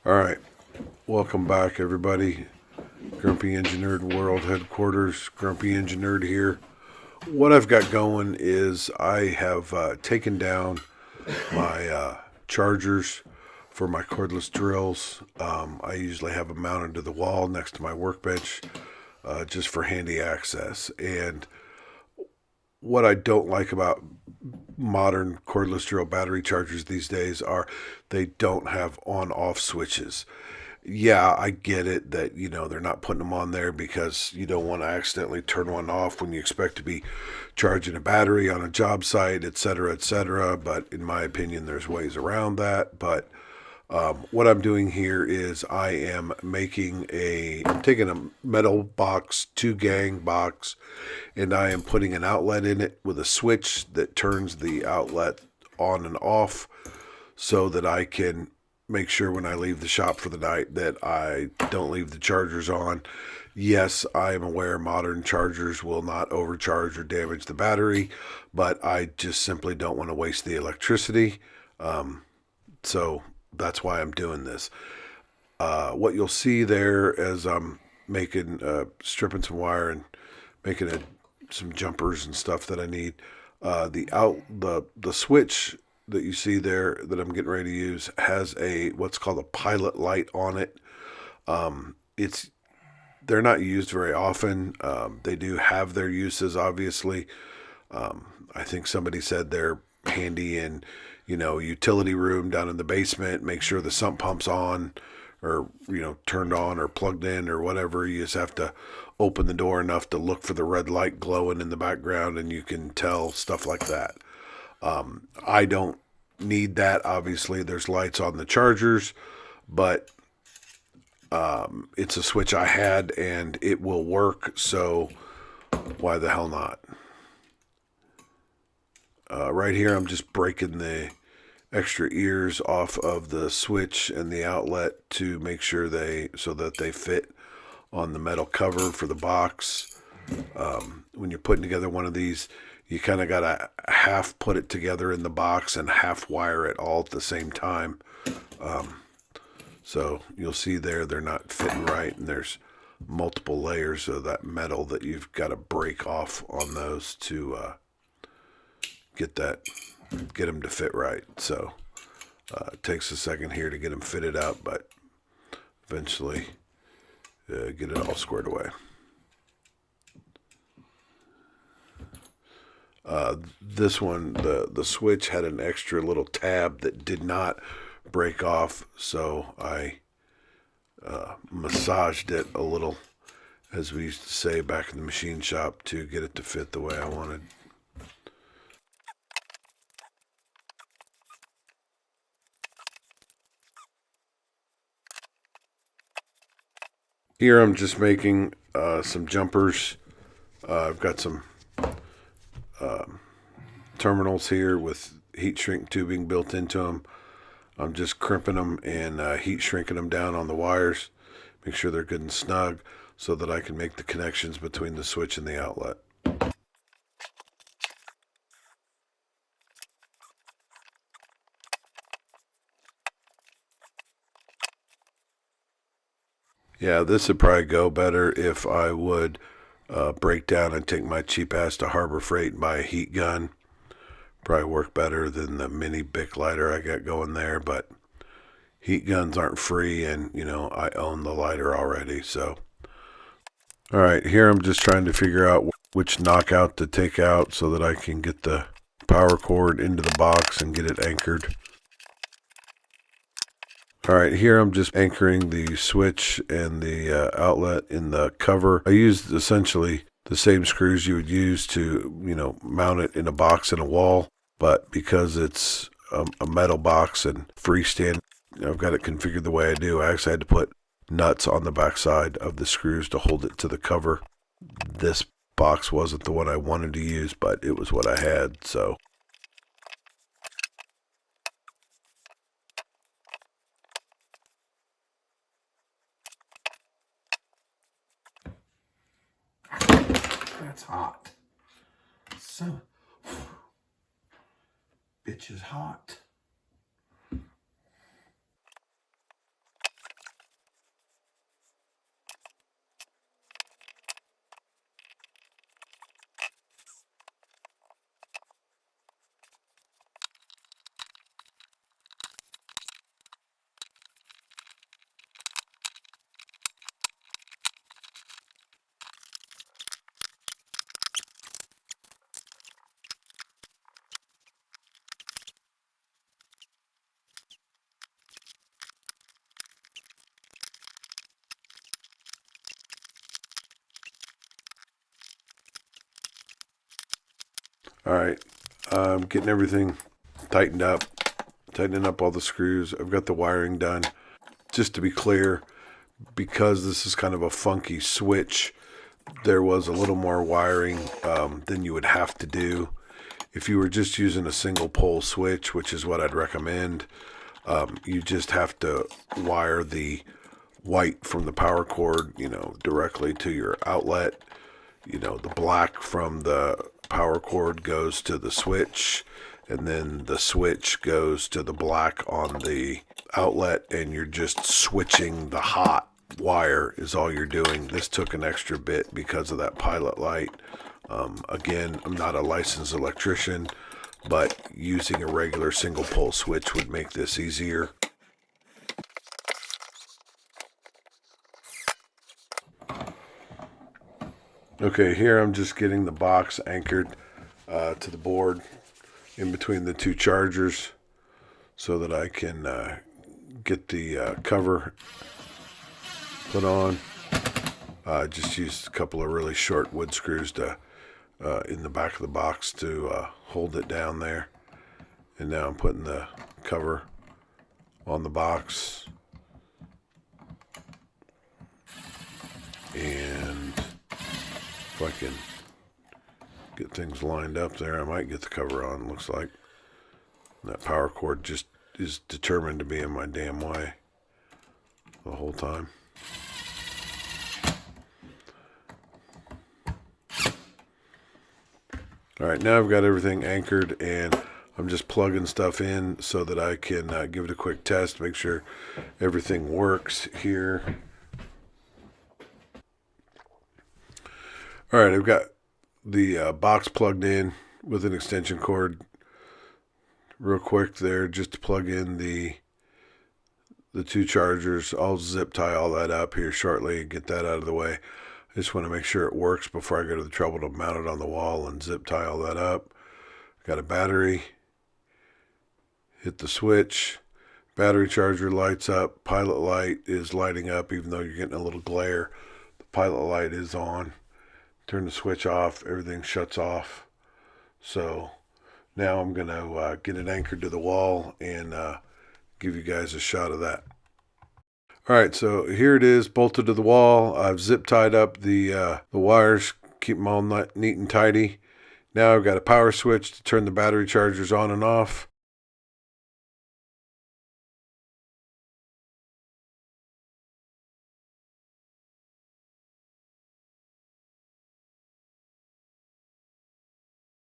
All right, welcome back, everybody. Grumpy Enginerd World Headquarters. Grumpy Enginerd here. What I've got going is I have taken down my chargers for my cordless drills. I usually have them mounted to the wall next to my workbench just for handy access. And what I don't like about modern cordless drill battery chargers these days are they don't have on-off switches. Yeah, I get it that, they're not putting them on there because you don't want to accidentally turn one off when you expect to be charging a battery on a job site, et cetera, et cetera. But in my opinion, there's ways around that. But what I'm doing here is I'm taking a metal box, 2-gang box, and I am putting an outlet in it with a switch that turns the outlet on and off so that I can make sure when I leave the shop for the night that I don't leave the chargers on. Yes, I am aware modern chargers will not overcharge or damage the battery, but I just simply don't want to waste the electricity. So that's why I'm doing this. What you'll see there as I'm stripping some wire and making some jumpers and stuff that I need. The switch that you see there that I'm getting ready to use has what's called a pilot light on it. They're not used very often. They do have their uses, obviously. I think somebody said they're handy in, utility room down in the basement. Make sure the sump pump's on, or turned on or plugged in or whatever. You just have to open the door enough to look for the red light glowing in the background, and you can tell stuff like that. I don't need that. Obviously, there's lights on the chargers, but it's a switch I had and it will work, so why the hell not? Right here, I'm just breaking the extra ears off of the switch and the outlet to make sure so that they fit on the metal cover for the box. When you're putting together one of these, you kind of got to half put it together in the box and half wire it all at the same time. So you'll see they're not fitting right, and there's multiple layers of that metal that you've got to break off on those to get them to fit right. So it takes a second here to get them fitted out, but eventually get it all squared away. This one, the switch had an extra little tab that did not break off, so I massaged it a little, as we used to say back in the machine shop, to get it to fit the way I wanted. Here I'm just making some jumpers. I've got some terminals here with heat shrink tubing built into them. I'm just crimping them and heat shrinking them down on the wires. Make sure they're good and snug so that I can make the connections between the switch and the outlet. Yeah, this would probably go better if I would break down and take my cheap ass to Harbor Freight and buy a heat gun. Probably work better than the mini Bic lighter I got going there, but heat guns aren't free, and I own the lighter already. So all right, here I'm just trying to figure out which knockout to take out so that I can get the power cord into the box and get it anchored. All right, here I'm just anchoring the switch and the outlet in the cover. I used essentially the same screws you would use to, mount it in a box in a wall, but because it's a metal box and freestanding, I've got it configured the way I do. I actually had to put nuts on the backside of the screws to hold it to the cover. This box wasn't the one I wanted to use, but it was what I had, so. That's hot. So, bitch is hot. All right, getting everything tightened up, tightening up all the screws. I've got the wiring done. Just to be clear, because this is kind of a funky switch, there was a little more wiring than you would have to do. If you were just using a single pole switch, which is what I'd recommend, you just have to wire the white from the power cord, directly to your outlet. The black from the power cord goes to the switch, and then the switch goes to the black on the outlet, and you're just switching the hot wire is all you're doing. This took an extra bit because of that pilot light. Again, I'm not a licensed electrician, but using a regular single pole switch would make this easier. Okay, here I'm just getting the box anchored to the board in between the two chargers so that I can get the cover put on. Just used a couple of really short wood screws to in the back of the box to hold it down there. And now I'm putting the cover on the box. And if I can get things lined up there, I might get the cover on, looks like. And that power cord just is determined to be in my damn way the whole time. All right, now I've got everything anchored, and I'm just plugging stuff in so that I can give it a quick test, make sure everything works here. All right, I've got the box plugged in with an extension cord. Real quick there, just to plug in the two chargers. I'll zip tie all that up here shortly and get that out of the way. I just want to make sure it works before I go to the trouble to mount it on the wall and zip tie all that up. Got a battery. Hit the switch. Battery charger lights up. Pilot light is lighting up even though you're getting a little glare. The pilot light is on. Turn the switch off. Everything shuts off. So now I'm going to get it anchored to the wall and give you guys a shot of that. All right, so here it is, bolted to the wall. I've zip tied up the wires, keep them all neat and tidy. Now I've got a power switch to turn the battery chargers on and off.